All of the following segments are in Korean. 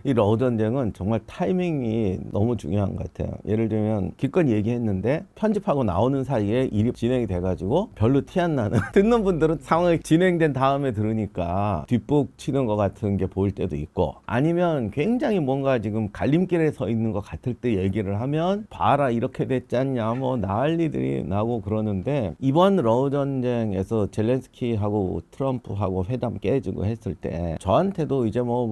이 러우 전쟁은 정말 타이밍이 너무 중요한 것 같아요. 예를 들면 기껏 얘기했는데 편집하고 나오는 사이에 일이 진행이 돼가지고 별로 티 안 나는 듣는 분들은 상황이 진행된 다음에 들으니까 뒷북 치는 것 같은 게 보일 때도 있고, 아니면 굉장히 뭔가 지금 갈림길에 서 있는 것 같을 때 얘기를 하면 봐라 이렇게 됐지 않냐 뭐 난리들이 나고 그러는데, 이번 러우 전쟁에서 젤렌스키하고 트럼프하고 회담 깨지고 했을 때 저한테도 이제 뭐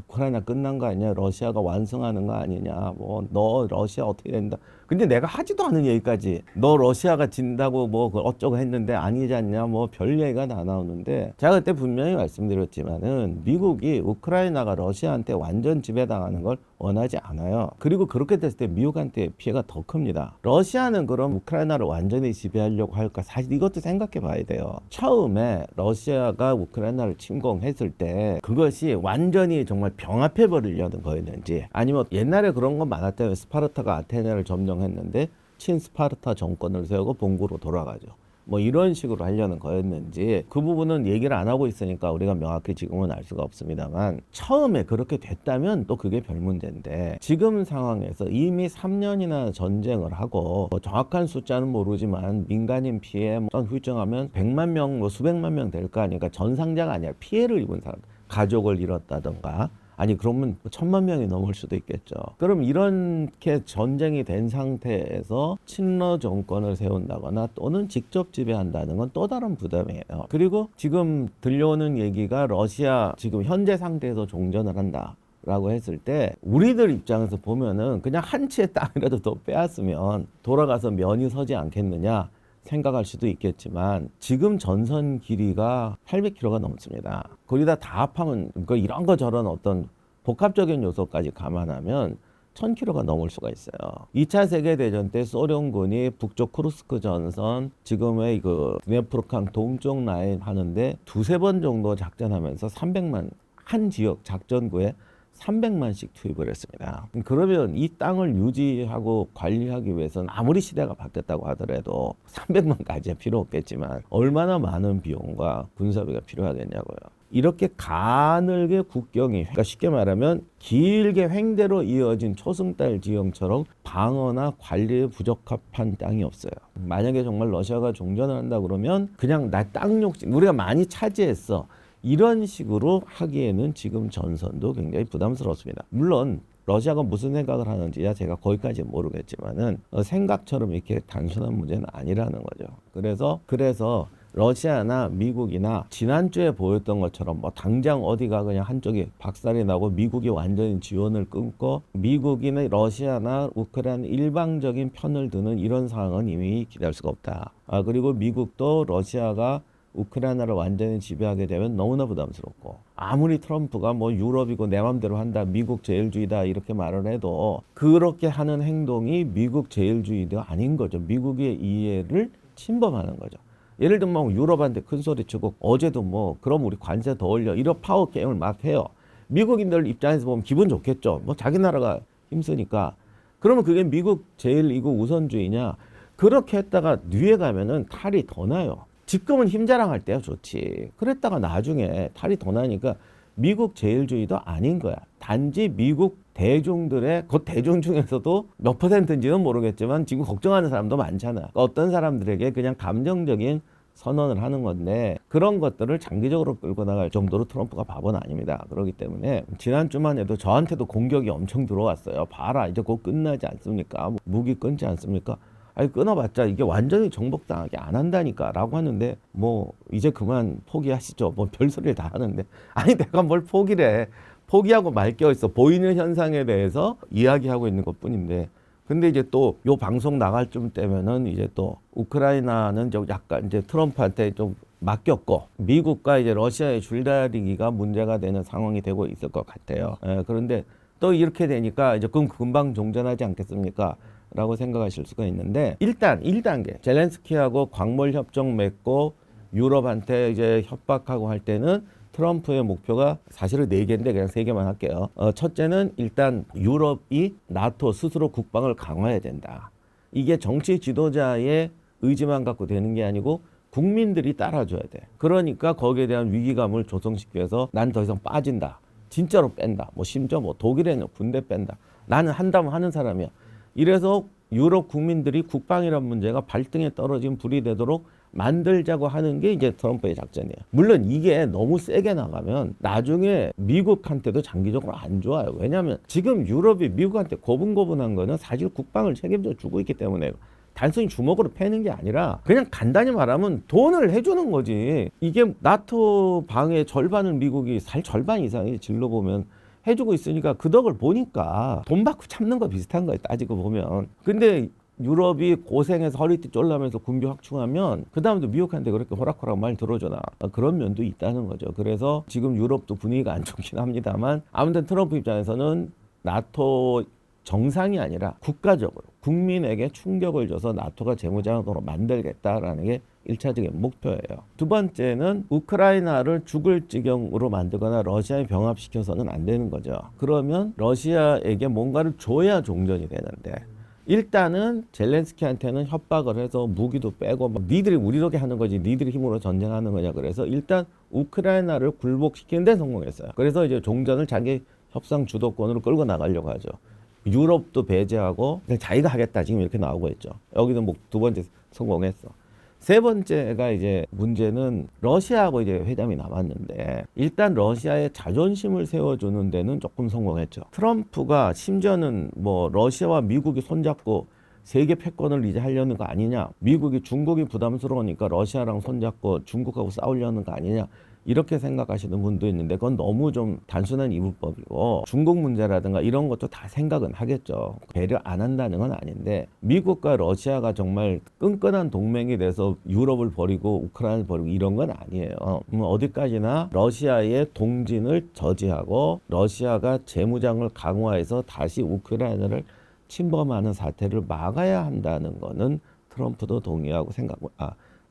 우크라이나 끝난 거 아니냐, 러시아가 완성하는 거 아니냐, 뭐 너 러시아 어떻게 된다. 근데 내가 하지도 않은 얘기까지 너 러시아가 진다고 뭐 어쩌고 했는데 아니지 않냐, 뭐 별 얘기가 다 나오는데, 제가 그때 분명히 말씀드렸지만은 미국이 우크라이나가 러시아한테 완전 지배당하는 걸 원하지 않아요. 그리고 그렇게 됐을 때 미국한테 피해가 더 큽니다. 러시아는 그럼 우크라이나를 완전히 지배하려고 할까? 사실 이것도 생각해 봐야 돼요. 처음에 러시아가 우크라이나를 침공했을 때 그것이 완전히 정말 병합해 버리려는 거였는지, 아니면 옛날에 그런 건 많았대요. 스파르타가 아테네를 점령했는데 친스파르타 정권을 세우고 본국으로 돌아가죠. 뭐 이런 식으로 하려는 거였는지, 그 부분은 얘기를 안 하고 있으니까 우리가 명확히 지금은 알 수가 없습니다만, 처음에 그렇게 됐다면 또 그게 별 문제인데, 지금 상황에서 이미 3년이나 전쟁을 하고 뭐 정확한 숫자는 모르지만 민간인 피해 훌정하면 100만 명, 뭐 수백만 명 될 거 아니까, 전상자가 아니라 피해를 입은 사람, 가족을 잃었다던가, 아니 그러면 1,000만 명이 넘을 수도 있겠죠. 그럼 이렇게 전쟁이 된 상태에서 친러 정권을 세운다거나 또는 직접 지배한다는 건 또 다른 부담이에요. 그리고 지금 들려오는 얘기가 러시아 지금 현재 상태에서 종전을 한다 라고 했을 때, 우리들 입장에서 보면은 그냥 한 치의 땅이라도 더 빼앗으면 돌아가서 면이 서지 않겠느냐 생각할 수도 있겠지만, 지금 전선 길이가 800km가 넘습니다. 거기다 다 합하면 이런 거 저런 어떤 복합적인 요소까지 감안하면 1000km가 넘을 수가 있어요. 2차 세계대전 때 소련군이 북쪽 쿠르스크 전선, 지금의 그 드네프르강 동쪽 라인 하는데 두세 번 정도 작전하면서 300만, 한 지역 작전구에 300만씩 투입을 했습니다. 그러면 이 땅을 유지하고 관리하기 위해서는 아무리 시대가 바뀌었다고 하더라도 300만까지 필요 없겠지만 얼마나 많은 비용과 군사비가 필요하겠냐고요. 이렇게 가늘게 국경이, 그러니까 쉽게 말하면 길게 횡대로 이어진 초승달 지형처럼 방어나 관리에 부적합한 땅이 없어요. 만약에 정말 러시아가 종전을 한다 그러면 그냥 나 땅 욕심, 우리가 많이 차지했어, 이런 식으로 하기에는 지금 전선도 굉장히 부담스럽습니다. 물론 러시아가 무슨 생각을 하는지야 제가 거기까지 모르겠지만은 생각처럼 이렇게 단순한 문제는 아니라는 거죠. 그래서 러시아나 미국이나 지난주에 보였던 것처럼 뭐 당장 어디가 그냥 한쪽이 박살이 나고 미국이 완전히 지원을 끊고 미국이나 러시아나 우크라이나 일방적인 편을 드는 이런 상황은 이미 기대할 수가 없다. 그리고 미국도 러시아가 우크라이나를 완전히 지배하게 되면 너무나 부담스럽고, 아무리 트럼프가 뭐 유럽이고 내 맘대로 한다, 미국 제일주의다 이렇게 말을 해도 그렇게 하는 행동이 미국 제일주의가 아닌 거죠. 미국의 이해를 침범하는 거죠. 예를 들면 뭐 유럽한테 큰 소리 치고, 어제도 뭐 그럼 우리 관세 더 올려 이런 파워 게임을 막 해요. 미국인들 입장에서 보면 기분 좋겠죠. 뭐 자기 나라가 힘쓰니까. 그러면 그게 미국 제일이고 우선주의냐? 그렇게 했다가 뒤에 가면은 탈이 더 나요. 지금은 힘 자랑할 때야 좋지. 그랬다가 나중에 탈이 더 나니까 미국 제일주의도 아닌 거야. 단지 미국 대중들의, 그 대중 중에서도 몇 퍼센트인지는 모르겠지만 지금 걱정하는 사람도 많잖아. 어떤 사람들에게 그냥 감정적인 선언을 하는 건데, 그런 것들을 장기적으로 끌고 나갈 정도로 트럼프가 바보는 아닙니다. 그렇기 때문에 지난주만 해도 저한테도 공격이 엄청 들어왔어요. 봐라 이제 곧 끝나지 않습니까? 무기 끊지 않습니까? 아니 끊어봤자 이게 완전히 정복당하게 안 한다니까 라고 하는데, 뭐 이제 그만 포기하시죠. 뭐 별소리를 다 하는데, 아니 내가 뭘 포기를 해. 포기하고 말 게 있어. 보이는 현상에 대해서 이야기하고 있는 것 뿐인데. 근데 이제 또 요 방송 나갈 쯤 때면은 이제 또 우크라이나는 좀 약간 이제 트럼프한테 좀 맡겼고, 미국과 이제 러시아의 줄다리기가 문제가 되는 상황이 되고 있을 것 같아요. 그런데 또 이렇게 되니까 이제 그럼 금방 종전하지 않겠습니까? 라고 생각하실 수가 있는데, 일단 1단계 젤렌스키하고 광물 협정 맺고 유럽한테 이제 협박하고 할 때는 트럼프의 목표가 사실은 4개인데 그냥 3개만 할게요. 첫째는 일단 유럽이 나토 스스로 국방을 강화해야 된다. 이게 정치 지도자의 의지만 갖고 되는 게 아니고 국민들이 따라줘야 돼. 그러니까 거기에 대한 위기감을 조성시켜서 난 더 이상 빠진다. 진짜로 뺀다. 뭐 심지어 뭐 독일에는 군대 뺀다. 나는 한다면 하는 사람이야. 이래서 유럽 국민들이 국방이란 문제가 발등에 떨어진 불이 되도록 만들자고 하는 게 이제 트럼프의 작전이에요. 물론 이게 너무 세게 나가면 나중에 미국한테도 장기적으로 안 좋아요. 왜냐하면 지금 유럽이 미국한테 고분고분한 거는 사실 국방을 책임져 주고 있기 때문에 단순히 주먹으로 패는 게 아니라 그냥 간단히 말하면 돈을 해주는 거지. 이게 나토 방의 절반을 미국이 절반 이상이 질러보면 해주고 있으니까 그 덕을 보니까 돈 받고 참는 거 비슷한 거예요. 따지고 보면. 근데 유럽이 고생해서 허리띠 쫄라면서 군비 확충하면 그 다음도 미국한테 그렇게 호락호락 말 들어주나 그런 면도 있다는 거죠. 그래서 지금 유럽도 분위기가 안 좋긴 합니다만 아무튼 트럼프 입장에서는 나토 정상이 아니라 국가적으로 국민에게 충격을 줘서 나토가 재무장으로 만들겠다라는 게 1차적인 목표예요. 두 번째는 우크라이나를 죽을 지경으로 만들거나 러시아에 병합시켜서는 안 되는 거죠. 그러면 러시아에게 뭔가를 줘야 종전이 되는데 일단은 젤렌스키한테는 협박을 해서 무기도 빼고 막 니들이 우리렇게 하는 거지 니들이 힘으로 전쟁하는 거냐 그래서 일단 우크라이나를 굴복시키는 데 성공했어요. 그래서 이제 종전을 자기 협상 주도권으로 끌고 나가려고 하죠. 유럽도 배제하고 그냥 자기가 하겠다 지금 이렇게 나오고 있죠. 여기도 뭐 두 번째 성공했어. 세 번째가 이제 문제는 러시아하고 이제 회담이 남았는데 일단 러시아의 자존심을 세워주는 데는 조금 성공했죠. 트럼프가 심지어는 뭐 러시아와 미국이 손잡고 세계 패권을 이제 하려는 거 아니냐. 미국이 중국이 부담스러우니까 러시아랑 손잡고 중국하고 싸우려는 거 아니냐. 이렇게 생각하시는 분도 있는데 그건 너무 좀 단순한 이분법이고 중국 문제라든가 이런 것도 다 생각은 하겠죠. 배려 안 한다는 건 아닌데 미국과 러시아가 정말 끈끈한 동맹이 돼서 유럽을 버리고 우크라이나를 버리고 이런 건 아니에요. 어디까지나 러시아의 동진을 저지하고 러시아가 재무장을 강화해서 다시 우크라이나를 침범하는 사태를 막아야 한다는 거는 트럼프도 동의하고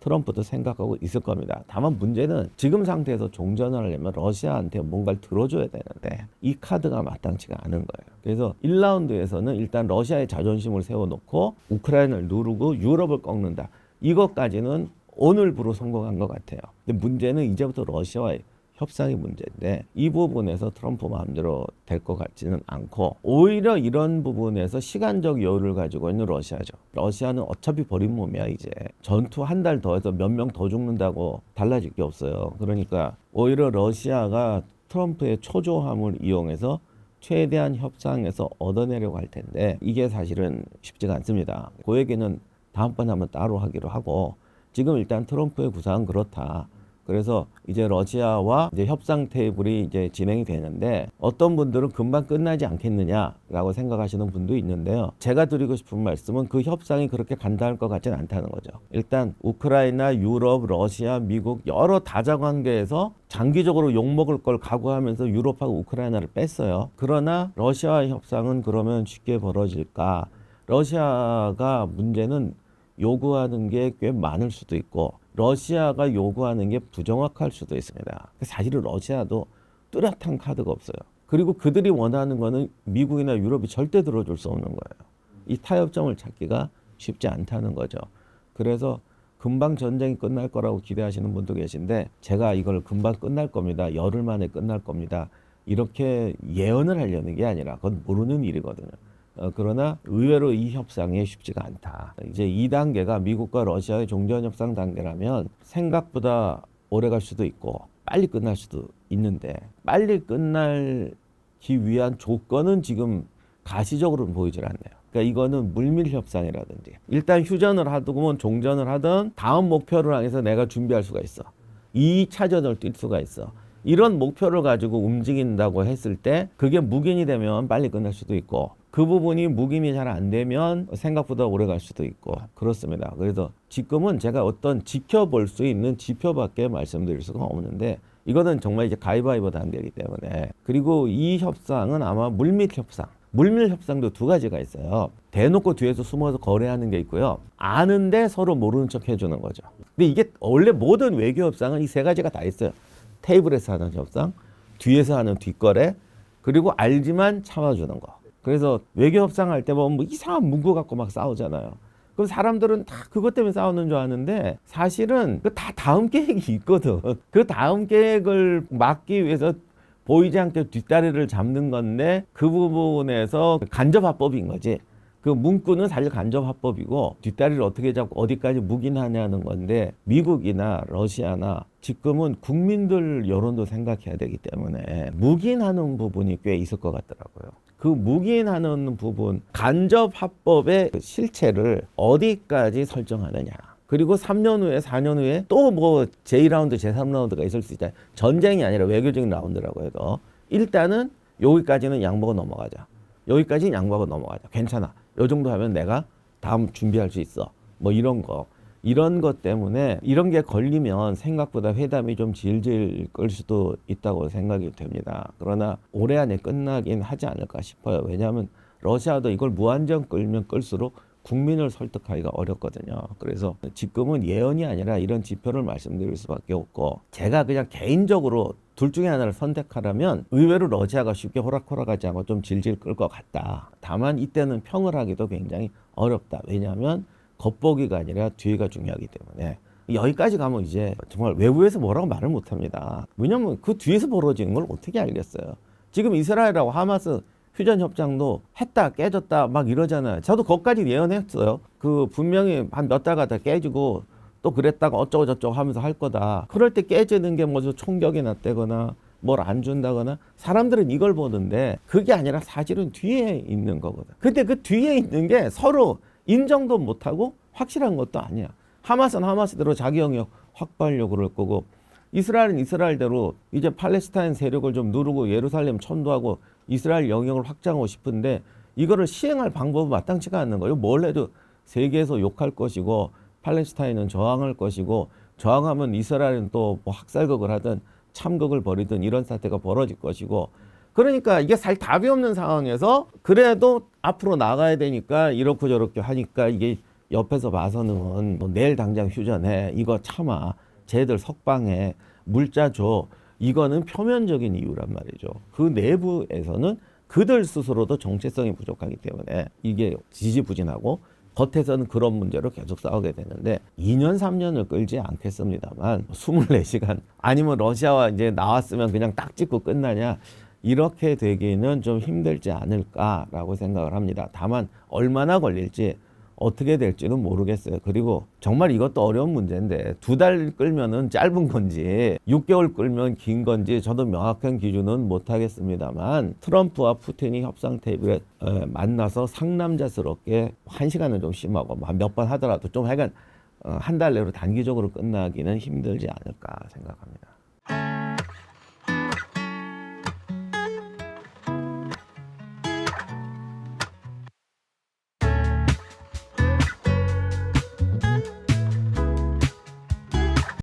트럼프도 생각하고 있을 겁니다. 다만 문제는 지금 상태에서 종전을 하려면 러시아한테 뭔가를 들어줘야 되는데 이 카드가 마땅치가 않은 거예요. 그래서 1라운드에서는 일단 러시아의 자존심을 세워놓고 우크라이나를 누르고 유럽을 꺾는다. 이것까지는 오늘부로 성공한 것 같아요. 근데 문제는 이제부터 러시아와의 협상이 문제인데 이 부분에서 트럼프 마음대로 될 것 같지는 않고 오히려 이런 부분에서 시간적 여유를 가지고 있는 러시아죠. 러시아는 어차피 버린 몸이야 이제. 전투 한 달 더 해서 몇 명 더 죽는다고 달라질 게 없어요. 그러니까 오히려 러시아가 트럼프의 초조함을 이용해서 최대한 협상에서 얻어내려고 할 텐데 이게 사실은 쉽지가 않습니다. 그 얘기는 다음번에 한번 따로 하기로 하고 지금 일단 트럼프의 구상은 그렇다. 그래서 이제 러시아와 이제 협상 테이블이 이제 진행이 되는데 어떤 분들은 금방 끝나지 않겠느냐라고 생각하시는 분도 있는데요. 제가 드리고 싶은 말씀은 그 협상이 그렇게 간단할 것 같지는 않다는 거죠. 일단 우크라이나, 유럽, 러시아, 미국 여러 다자관계에서 장기적으로 욕먹을 걸 각오하면서 유럽하고 우크라이나를 뺐어요. 그러나 러시아의 협상은 그러면 쉽게 벌어질까? 러시아가 문제는 요구하는 게 꽤 많을 수도 있고 러시아가 요구하는 게 부정확할 수도 있습니다. 사실은 러시아도 뚜렷한 카드가 없어요. 그리고 그들이 원하는 거는 미국이나 유럽이 절대 들어줄 수 없는 거예요. 이 타협점을 찾기가 쉽지 않다는 거죠. 그래서 금방 전쟁이 끝날 거라고 기대하시는 분도 계신데 제가 이걸 금방 끝날 겁니다. 열흘 만에 끝날 겁니다. 이렇게 예언을 하려는 게 아니라 그건 모르는 일이거든요. 그러나 의외로 이 협상이 쉽지가 않다. 이제 2단계가 미국과 러시아의 종전협상 단계라면 생각보다 오래 갈 수도 있고 빨리 끝날 수도 있는데 빨리 끝나기 위한 조건은 지금 가시적으로는 보이질 않네요. 그러니까 이거는 물밀 협상이라든지 일단 휴전을 하든 종전을 하든 다음 목표를 향해서 내가 준비할 수가 있어. 2차전을 뛸 수가 있어. 이런 목표를 가지고 움직인다고 했을 때 그게 묵인이 되면 빨리 끝날 수도 있고 그 부분이 묵인이 잘 안 되면 생각보다 오래 갈 수도 있고 그렇습니다. 그래서 지금은 제가 어떤 지켜볼 수 있는 지표밖에 말씀드릴 수가 없는데 이거는 정말 이제 가위바위보 단계이기 때문에 그리고 이 협상은 아마 물밀 협상. 물밀 협상도 두 가지가 있어요. 대놓고 뒤에서 숨어서 거래하는 게 있고요. 아는데 서로 모르는 척 해주는 거죠. 근데 이게 원래 모든 외교 협상은 이 세 가지가 다 있어요. 테이블에서 하는 협상, 뒤에서 하는 뒷거래, 그리고 알지만 참아주는 거. 그래서 외교 협상 할 때 보면 뭐 이상한 문구 갖고 막 싸우잖아요. 그럼 사람들은 다 그것 때문에 싸우는 줄 아는데 사실은 그 다 다음 계획이 있거든. 그 다음 계획을 막기 위해서 보이지 않게 뒷다리를 잡는 건데 그 부분에서 간접화법인 거지. 그 문구는 사실 간접화법이고 뒷다리를 어떻게 잡고 어디까지 묵인하냐는 건데 미국이나 러시아나 지금은 국민들 여론도 생각해야 되기 때문에 묵인하는 부분이 꽤 있을 것 같더라고요. 그 묵인하는 부분, 간접화법의 실체를 어디까지 설정하느냐. 그리고 3년 후에 4년 후에 또 뭐 제2라운드 제3라운드가 있을 수 있잖아요. 전쟁이 아니라 외교적인 라운드라고 해도 일단은 여기까지는 양보고 넘어가자. 여기까지는 양보하고 넘어가자. 괜찮아. 요 정도 하면 내가 다음 준비할 수 있어. 뭐 이런 거. 이런 것 때문에 이런 게 걸리면 생각보다 회담이 좀 질질 끌 수도 있다고 생각이 됩니다. 그러나 올해 안에 끝나긴 하지 않을까 싶어요. 왜냐하면 러시아도 이걸 무한정 끌면 끌수록 국민을 설득하기가 어렵거든요. 그래서 지금은 예언이 아니라 이런 지표를 말씀드릴 수밖에 없고 제가 그냥 개인적으로 둘 중에 하나를 선택하라면 의외로 러시아가 쉽게 호락호락하지 않고 좀 질질 끌 것 같다. 다만 이때는 평을 하기도 굉장히 어렵다. 왜냐하면 겉보기가 아니라 뒤가 중요하기 때문에 여기까지 가면 이제 정말 외부에서 뭐라고 말을 못합니다. 왜냐하면 그 뒤에서 벌어지는 걸 어떻게 알겠어요. 지금 이스라엘하고 하마스 휴전 협정도 했다 깨졌다 막 이러잖아요. 저도 거기까지 예언했어요. 그 분명히 한 몇 달 가다 깨지고 또 그랬다가 어쩌고 저쩌고 하면서 할 거다. 그럴 때 깨지는 게 뭐 총격이 났다거나 뭘 안 준다거나 사람들은 이걸 보는데 그게 아니라 사실은 뒤에 있는 거거든. 근데 그 뒤에 있는 게 서로 인정도 못하고 확실한 것도 아니야. 하마스는 하마스대로 자기 영역 확보하려고 그럴 거고 이스라엘은 이스라엘대로 이제 팔레스타인 세력을 좀 누르고 예루살렘 천도하고 이스라엘 영역을 확장하고 싶은데 이거를 시행할 방법은 마땅치가 않는 거예요. 뭘 해도 세계에서 욕할 것이고 팔레스타인은 저항할 것이고 저항하면 이스라엘은 또 뭐 학살극을 하든 참극을 벌이든 이런 사태가 벌어질 것이고 그러니까 이게 사실 답이 없는 상황에서 그래도 앞으로 나가야 되니까 이렇고 저렇게 하니까 이게 옆에서 봐서는 뭐 내일 당장 휴전해 이거 참아 쟤들 석방해 물자 줘 이거는 표면적인 이유란 말이죠. 그 내부에서는 그들 스스로도 정체성이 부족하기 때문에 이게 지지부진하고 겉에서는 그런 문제로 계속 싸우게 되는데 2년 3년을 끌지 않겠습니다만 24시간 아니면 러시아와 이제 나왔으면 그냥 딱 찍고 끝나냐 이렇게 되기는 좀 힘들지 않을까라고 생각을 합니다. 다만 얼마나 걸릴지 어떻게 될지는 모르겠어요. 그리고 정말 이것도 어려운 문제인데 2달 끌면은 짧은 건지 6개월 끌면 긴 건지 저도 명확한 기준은 못 하겠습니다만 트럼프와 푸틴이 협상 테이블에 만나서 상남자스럽게 1시간은 좀 심하고 몇 번 하더라도 좀 하여간 한 달 내로 단기적으로 끝나기는 힘들지 않을까 생각합니다.